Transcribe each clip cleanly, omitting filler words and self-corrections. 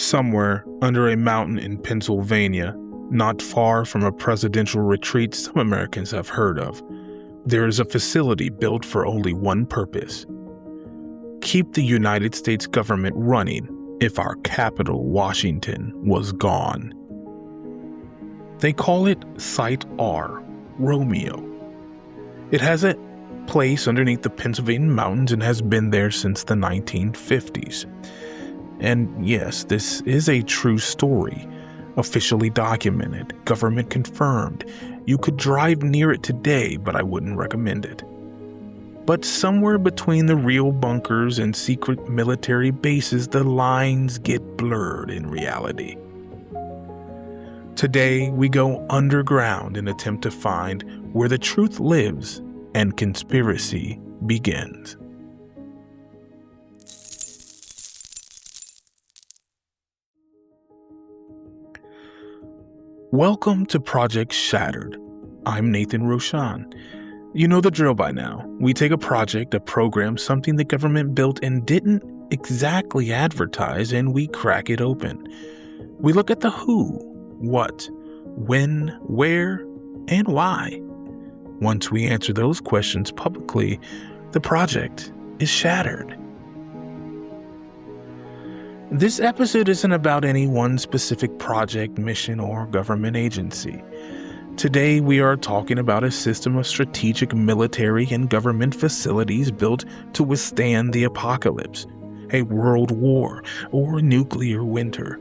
Somewhere under a mountain in Pennsylvania, not far from a presidential retreat some Americans have heard of, there is a facility built for only one purpose: keep the United States government running if our capital, Washington, was gone. They call it Site R, Romeo. It has a place underneath the Pennsylvania mountains and has been there since the 1950s. And yes, this is a true story, officially documented, government confirmed. You could drive near it today, but I wouldn't recommend it. But somewhere between the real bunkers and secret military bases, the lines get blurred in reality. Today, we go underground and attempt to find where the truth lives and conspiracy begins. Welcome to Project Shattered. I'm Nathan Roshan. You know the drill by now. We take a project, a program, something the government built and didn't exactly advertise, and we crack it open. We look at the who, what, when, where, and why. Once we answer those questions publicly, the project is shattered. This episode isn't about any one specific project, mission, or government agency. Today, we are talking about a system of strategic military and government facilities built to withstand the apocalypse, a world war, or nuclear winter.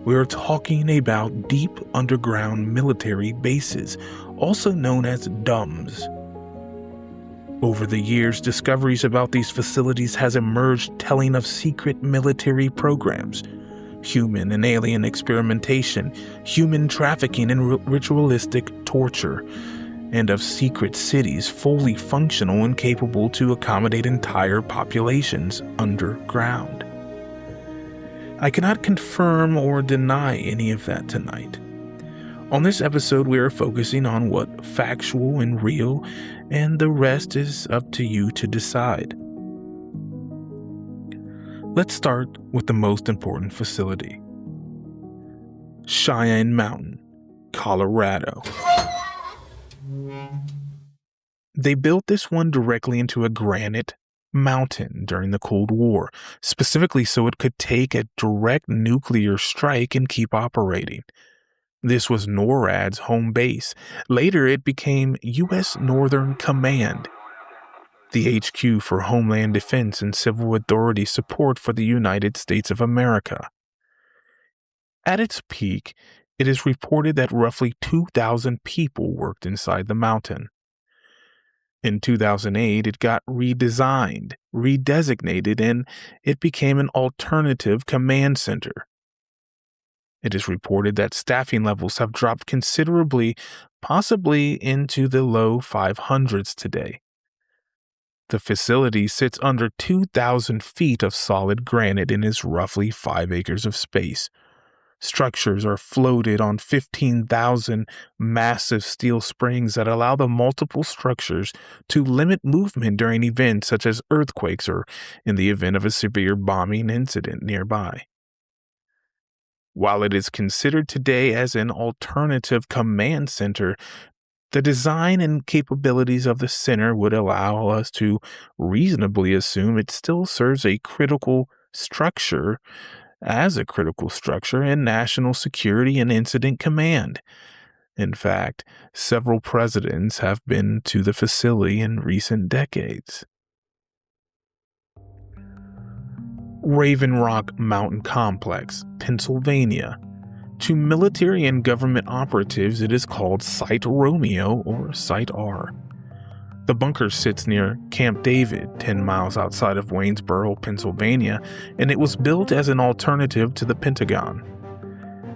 We are talking about deep underground military bases, also known as D.U.M.Bs. Over the years, discoveries about these facilities has emerged telling of secret military programs, human and alien experimentation, human trafficking and ritualistic torture, and of secret cities fully functional and capable to accommodate entire populations underground. I cannot confirm or deny any of that tonight. On this episode, we are focusing on what factual and real, and the rest is up to you to decide. Let's start with the most important facility. Cheyenne Mountain, Colorado. They built this one directly into a granite mountain during the Cold War, specifically so it could take a direct nuclear strike and keep operating. This was NORAD's home base. Later, it became U.S. Northern Command, the HQ for Homeland Defense and Civil Authority support for the United States of America. At its peak, it is reported that roughly 2,000 people worked inside the mountain. In 2008, it got redesigned, redesignated, and it became an alternative command center. It is reported that staffing levels have dropped considerably, possibly into the low 500s today. The facility sits under 2,000 feet of solid granite and is roughly 5 acres of space. Structures are floated on 15,000 massive steel springs that allow the multiple structures to limit movement during events such as earthquakes or in the event of a severe bombing incident nearby. While it is considered today as an alternative command center, the design and capabilities of the center would allow us to reasonably assume it still serves a critical structure in national security and incident command. In fact, several presidents have been to the facility in recent decades. Raven Rock Mountain Complex, Pennsylvania. To military and government operatives, it is called Site Romeo or Site R. The bunker sits near Camp David, 10 miles outside of Waynesboro, Pennsylvania, and it was built as an alternative to the Pentagon.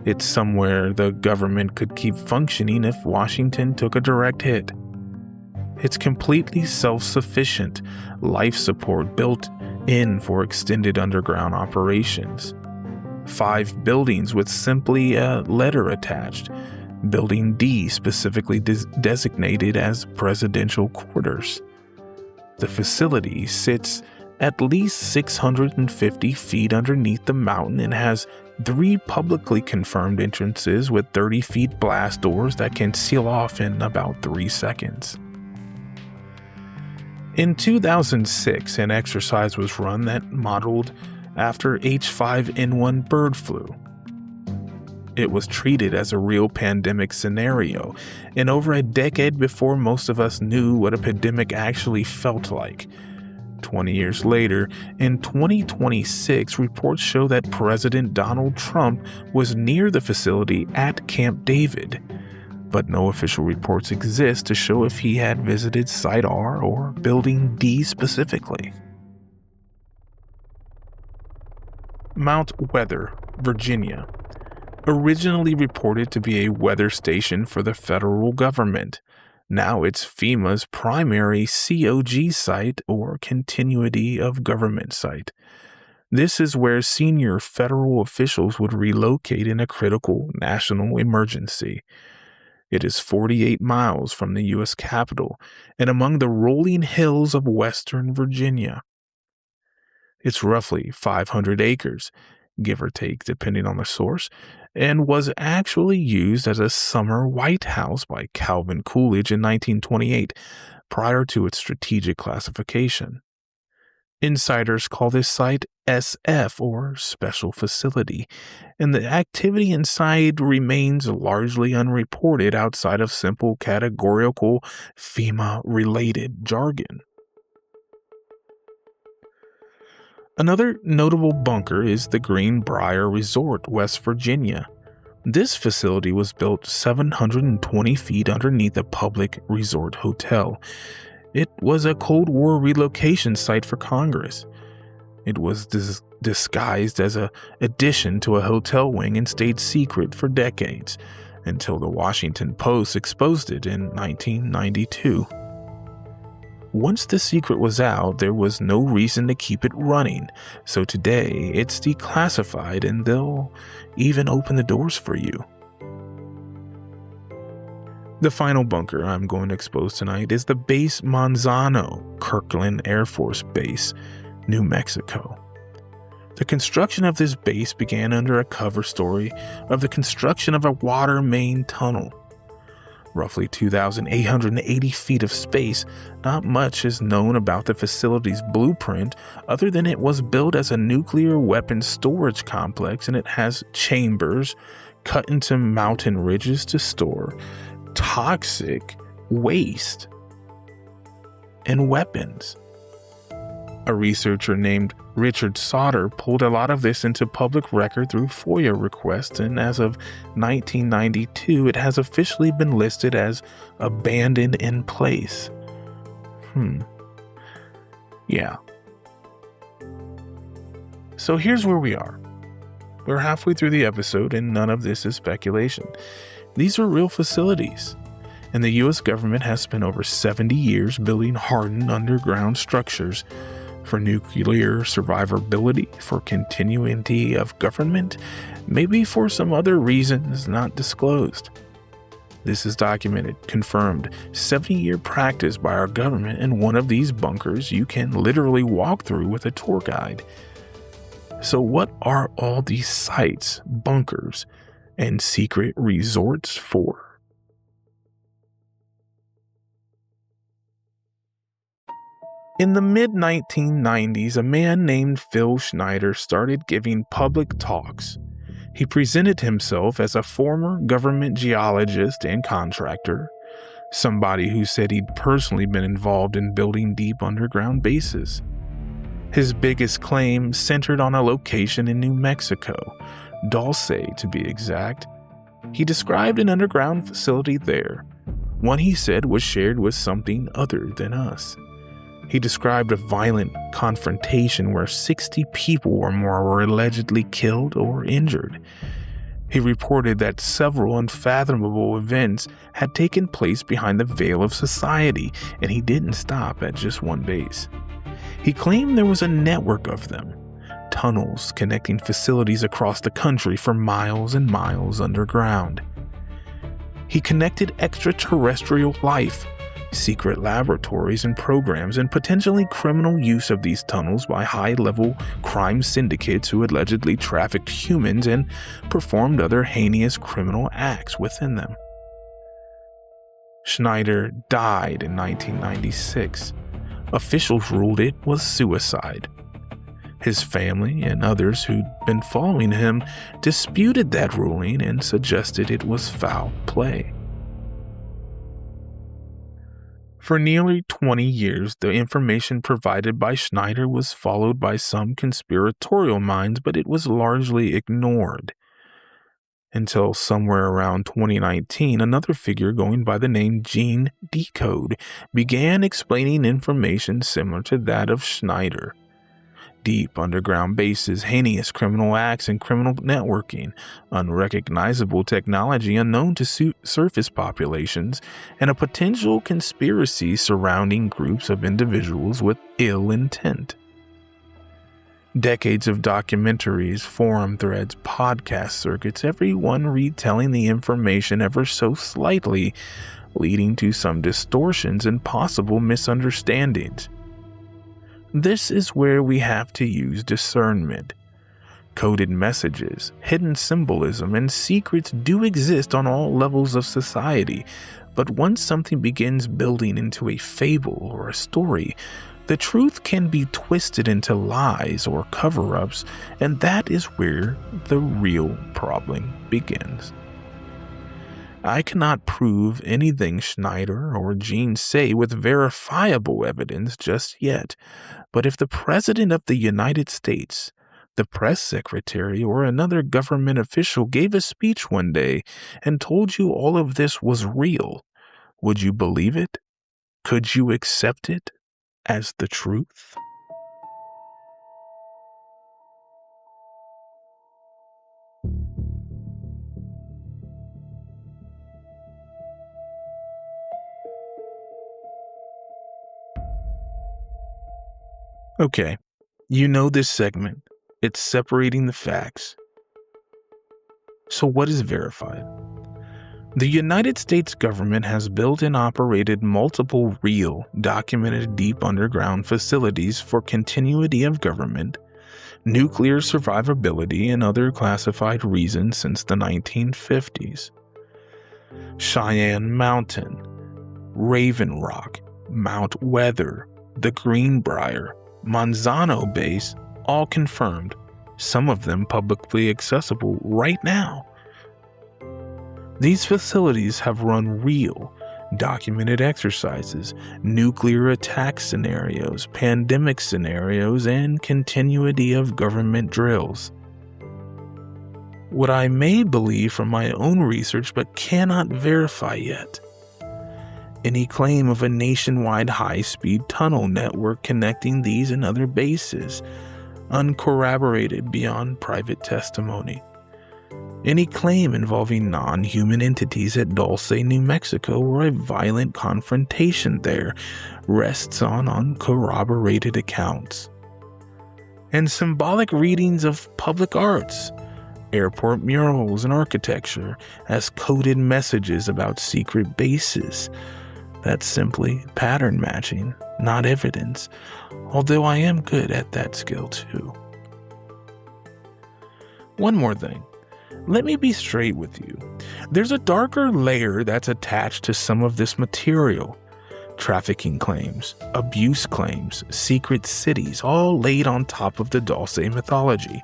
It's somewhere the government could keep functioning if Washington took a direct hit. It's completely self-sufficient, life support built in for extended underground operations. 5 buildings with simply a letter attached. Building D specifically designated as presidential quarters. The facility sits at least 650 feet underneath the mountain and has 3 publicly confirmed entrances with 30 feet blast doors that can seal off in about 3 seconds. In 2006, an exercise was run that modeled after H5N1 bird flu. It was treated as a real pandemic scenario, and over a decade before most of us knew what a pandemic actually felt like. 20 years later, in 2026, reports show that President Donald Trump was near the facility at Camp David, but no official reports exist to show if he had visited Site R or Building D specifically. Mount Weather, Virginia. Originally reported to be a weather station for the federal government. Now it's FEMA's primary COG site or continuity of government site. This is where senior federal officials would relocate in a critical national emergency. It is 48 miles from the U.S. Capitol and among the rolling hills of western Virginia. It's roughly 500 acres, give or take depending on the source, and was actually used as a summer White House by Calvin Coolidge in 1928, prior to its strategic classification. Insiders call this site SF, or Special Facility, and the activity inside remains largely unreported outside of simple categorical FEMA-related jargon. Another notable bunker is the Greenbrier Resort, West Virginia. This facility was built 720 feet underneath a public resort hotel. It was a Cold War relocation site for Congress. It was disguised as an addition to a hotel wing and stayed secret for decades, until the Washington Post exposed it in 1992. Once the secret was out, there was no reason to keep it running, so today it's declassified and they'll even open the doors for you. The final bunker I'm going to expose tonight is the Base Manzano, Kirkland Air Force Base, New Mexico. The construction of this base began under a cover story of the construction of a water main tunnel. Roughly 2,880 feet of space, not much is known about the facility's blueprint other than it was built as a nuclear weapons storage complex and it has chambers cut into mountain ridges to store toxic waste and weapons. A researcher named Richard Sauter pulled a lot of this into public record through FOIA requests, and as of 1992, it has officially been listed as abandoned in place. Yeah. So here's where we are. We're halfway through the episode, and none of this is speculation. These are real facilities, and the U.S. government has spent over 70 years building hardened underground structures for nuclear survivability, for continuity of government, maybe for some other reasons not disclosed. This is documented, confirmed, 70-year practice by our government, and one of these bunkers you can literally walk through with a tour guide. So what are all these sites, bunkers, and secret resorts for? In the mid-1990s, a man named Phil Schneider started giving public talks. He presented himself as a former government geologist and contractor, somebody who said he'd personally been involved in building deep underground bases. His biggest claim centered on a location in New Mexico, Dulce to be exact. He described an underground facility there, one he said was shared with something other than us. He described a violent confrontation where 60 people or more were allegedly killed or injured. He reported that several unfathomable events had taken place behind the veil of society, and he didn't stop at just one base. He claimed there was a network of them, tunnels connecting facilities across the country for miles and miles underground. He connected extraterrestrial life, secret laboratories and programs, and potentially criminal use of these tunnels by high-level crime syndicates who allegedly trafficked humans and performed other heinous criminal acts within them. Schneider died in 1996. Officials ruled it was suicide. His family and others who'd been following him disputed that ruling and suggested it was foul play. For nearly 20 years, the information provided by Schneider was followed by some conspiratorial minds, but it was largely ignored. Until somewhere around 2019, another figure going by the name Gene Decode began explaining information similar to that of Schneider. Deep underground bases, heinous criminal acts and criminal networking, unrecognizable technology unknown to surface populations, and a potential conspiracy surrounding groups of individuals with ill intent. Decades of documentaries, forum threads, podcast circuits, everyone retelling the information ever so slightly, leading to some distortions and possible misunderstandings. This is where we have to use discernment. Coded messages, hidden symbolism, and secrets do exist on all levels of society, but once something begins building into a fable or a story, the truth can be twisted into lies or cover-ups, and that is where the real problem begins. I cannot prove anything Schneider or Gene say with verifiable evidence just yet, but if the President of the United States, the press secretary, or another government official gave a speech one day and told you all of this was real, would you believe it? Could you accept it as the truth? Okay, you know this segment. It's separating the facts. So what is verified? The United States government has built and operated multiple real, documented deep underground facilities for continuity of government, nuclear survivability, and other classified reasons since the 1950s. Cheyenne Mountain, Raven Rock, Mount Weather, the Greenbrier, Manzano Base, all confirmed, some of them publicly accessible right now. These facilities have run real, documented exercises, nuclear attack scenarios, pandemic scenarios, and continuity of government drills. What I may believe from my own research but cannot verify yet. Any claim of a nationwide high-speed tunnel network connecting these and other bases, uncorroborated beyond private testimony. Any claim involving non-human entities at Dulce, New Mexico, or a violent confrontation there rests on uncorroborated accounts. And symbolic readings of public arts, airport murals, and architecture as coded messages about secret bases. That's simply pattern matching, not evidence, although I am good at that skill too. One more thing. Let me be straight with you. There's a darker layer that's attached to some of this material. Trafficking claims, abuse claims, secret cities, all laid on top of the Dulce mythology.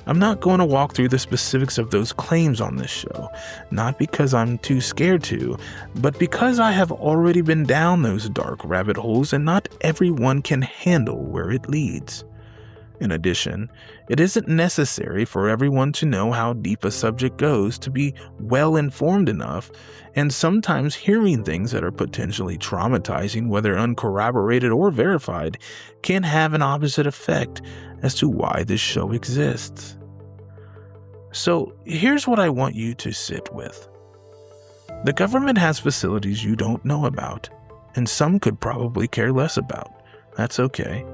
I'm not going to walk through the specifics of those claims on this show, not because I'm too scared to, but because I have already been down those dark rabbit holes and not everyone can handle where it leads. In addition, it isn't necessary for everyone to know how deep a subject goes to be well informed enough, and sometimes hearing things that are potentially traumatizing, whether uncorroborated or verified, can have an opposite effect as to why this show exists. So here's what I want you to sit with. The government has facilities you don't know about, and some could probably care less about. That's okay.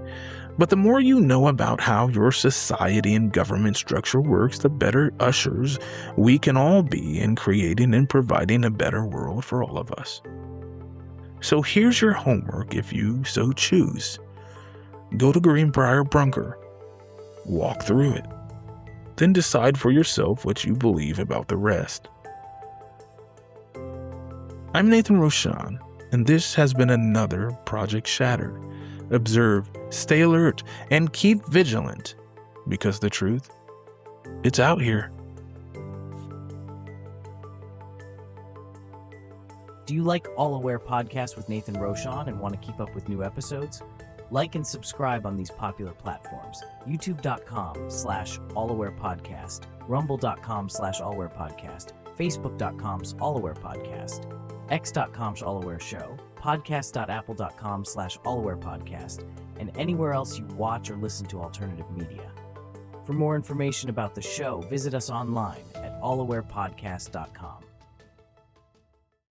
But the more you know about how your society and government structure works, the better ushers we can all be in creating and providing a better world for all of us. So here's your homework if you so choose. Go to Greenbrier Bunker, walk through it, then decide for yourself what you believe about the rest. I'm Nathan Roshan, and this has been another Project Shattered. Observe, stay alert, and keep vigilant, because the truth, it's out here. Do you like All Aware Podcast with Nathan Roshan and want to keep up with new episodes? Like and subscribe on these popular platforms: youtube.com/allawarepodcast, rumble.com/allawarepodcast, facebook.com/allawarepodcast, x.com/allawareshow, podcast.apple.com/allawarepodcast, and anywhere else you watch or listen to alternative media. For more information about the show, visit us online at allawarepodcast.com.